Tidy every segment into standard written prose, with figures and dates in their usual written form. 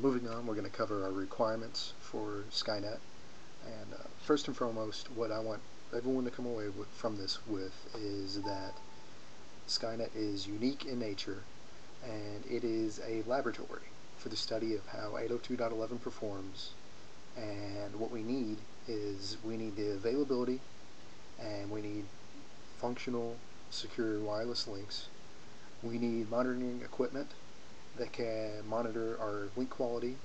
Moving on, we're going to cover our requirements for Skynet. And first and foremost, what I want everyone to come away from this with is that Skynet is unique in nature, and it is a laboratory for the study of how 802.11 performs. And what we need is the availability, and we need functional, secure wireless links. We need monitoring equipment that can monitor our link quality,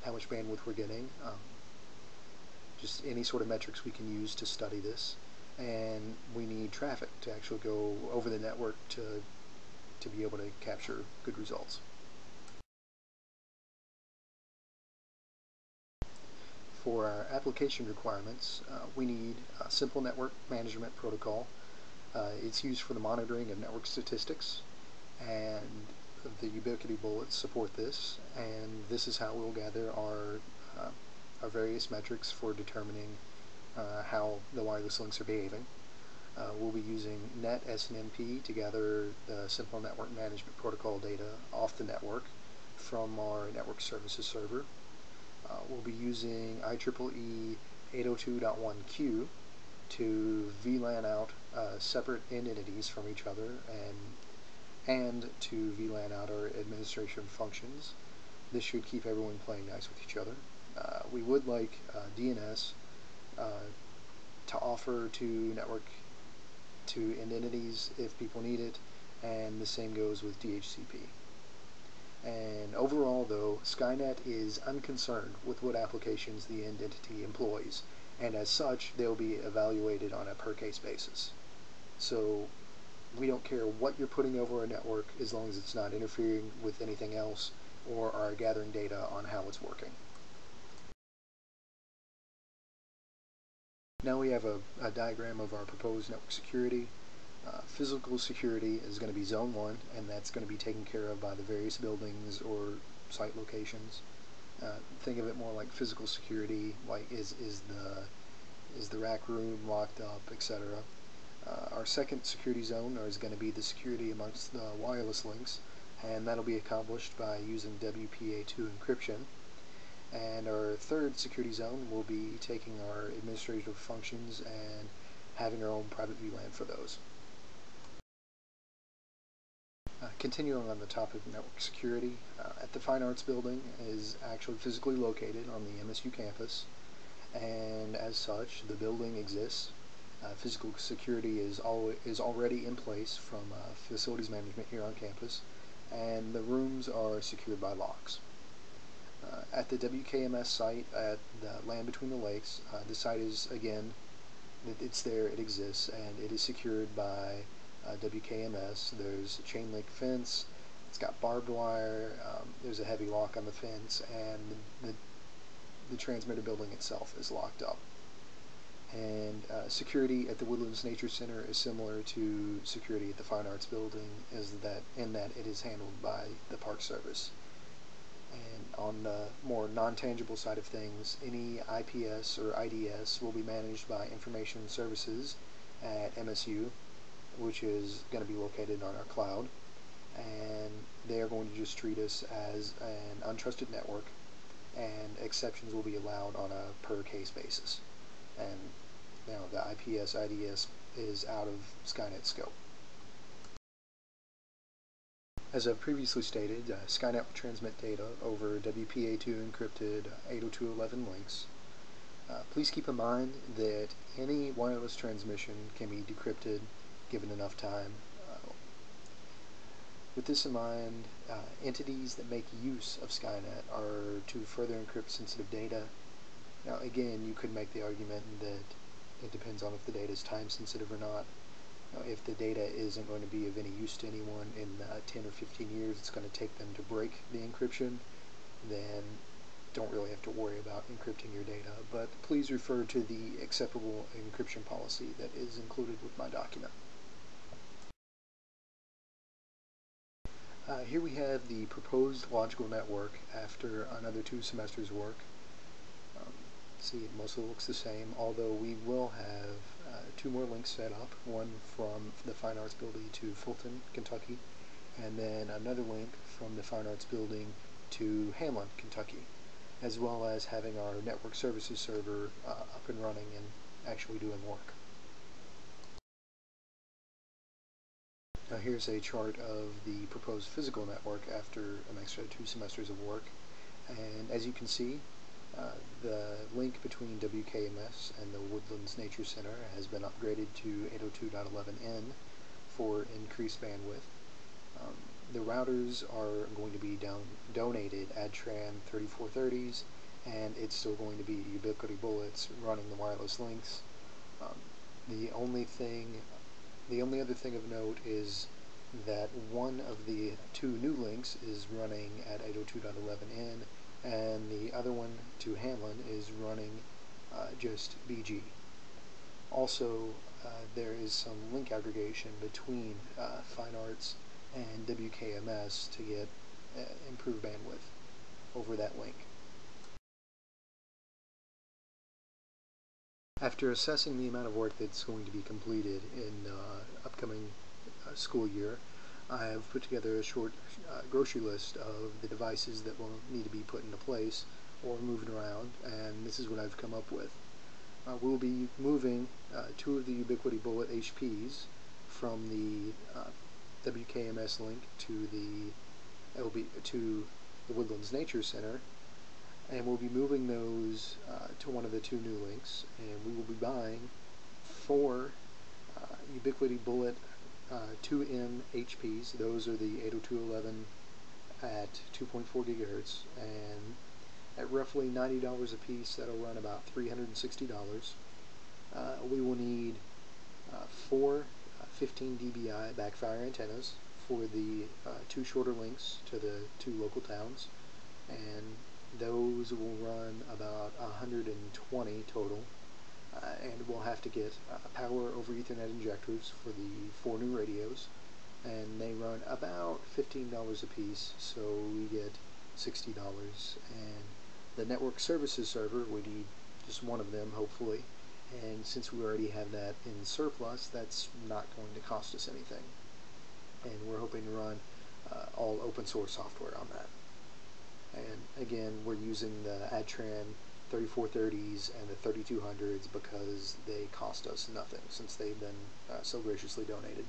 how much bandwidth we're getting, just any sort of metrics we can use to study this. And we need traffic to actually go over the network to be able to capture good results. For our application requirements, we need a simple network management protocol. It's used for the monitoring of network statistics, and the Ubiquity bullets support this, and this is how we'll gather our various metrics for determining how the wireless links are behaving. We'll be using net SNMP to gather the simple network management protocol data off the network from our network services server. We'll be using IEEE 802.1q to VLAN out separate entities from each other and to VLAN out our administration functions. This should keep everyone playing nice with each other. We would like DNS to offer to network to entities if people need it, and the same goes with DHCP. And overall, though, Skynet is unconcerned with what applications the end entity employs, and as such, they'll be evaluated on a per-case basis. So we don't care what you're putting over a network as long as it's not interfering with anything else or are gathering data on how it's working. Now we have a diagram of our proposed network security. Physical security is going to be Zone 1, and that's going to be taken care of by the various buildings or site locations. Think of it more like physical security, like is the rack room locked up, etc. Our second security zone is going to be the security amongst the wireless links, and that'll be accomplished by using WPA2 encryption. And our third security zone will be taking our administrative functions and having our own private VLAN for those. Continuing on the topic of network security, at the Fine Arts Building is actually physically located on the MSU campus, and as such, the building exists. Physical security is already in place from facilities management here on campus, and the rooms are secured by locks. At the WKMS site at the Land Between the Lakes, the site is, again, it's there, it exists, and it is secured by WKMS. There's a chain link fence, it's got barbed wire, there's a heavy lock on the fence, and the transmitter building itself is locked up. And security at the Woodlands Nature Center is similar to security at the Fine Arts Building, in that it is handled by the Park Service. And on the more non-tangible side of things, any IPS or IDS will be managed by Information Services at MSU, which is going to be located on our cloud, and they are going to just treat us as an untrusted network, and exceptions will be allowed on a per-case basis. And now the IPS IDS is out of Skynet scope. As I've previously stated, Skynet will transmit data over WPA2 encrypted 802.11 links. Please keep in mind that any wireless transmission can be decrypted given enough time. With this in mind, entities that make use of Skynet are to further encrypt sensitive data. Now again, you could make the argument that it depends on if the data is time sensitive or not. Now, if the data isn't going to be of any use to anyone in 10 or 15 years, it's going to take them to break the encryption, then don't really have to worry about encrypting your data. But please refer to the acceptable encryption policy that is included with my document. Here we have the proposed logical network after another 2 semesters' work. See, it mostly looks the same, although we will have 2 more links set up, one from the Fine Arts Building to Fulton, Kentucky, and then another link from the Fine Arts Building to Hamlin, Kentucky, as well as having our network services server up and running and actually doing work. Now here's a chart of the proposed physical network after an extra 2 semesters of work, and as you can see, the link between WKMS and the Woodlands Nature Center has been upgraded to 802.11n for increased bandwidth. The routers are going to be donated ADTRAN 3430s, and it's still going to be Ubiquity bullets running the wireless links. The only other thing of note is that one of the 2 new links is running at 802.11n, and the other one to Hamlin is running just BG. Also, there is some link aggregation between Fine Arts and WKMS to get improved bandwidth over that link. After assessing the amount of work that's going to be completed in upcoming school year, I have put together a short grocery list of the devices that will need to be put into place or moved around, and this is what I've come up with. We'll be moving 2 of the Ubiquity Bullet HPs from the WKMS link to the Woodlands Nature Center, and we'll be moving those to one of the 2 new links, and we will be buying 4 Ubiquity Bullet 2M HPs. Those are the 802.11 at 2.4 gigahertz, and at roughly $90 a piece, that'll run about $360. We will need 4 15 dBi backfire antennas for the 2 shorter links to the 2 local towns, and those will run about 120 total. And we'll have to get power over Ethernet injectors for the 4 new radios, and they run about $15 a piece, so we get $60. And the network services server, we need just one of them, hopefully, and since we already have that in surplus, that's not going to cost us anything. And we're hoping to run all open source software on that. And again, we're using the ADTRAN 3430s and the 3200s because they cost us nothing since they've been so graciously donated.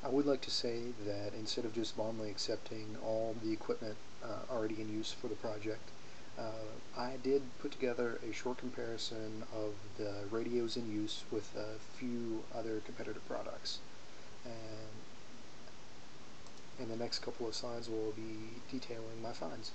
I would like to say that instead of just blindly accepting all the equipment already in use for the project, I did put together a short comparison of the radios in use with a few other competitive products. And in the next couple of slides, we'll be detailing my finds.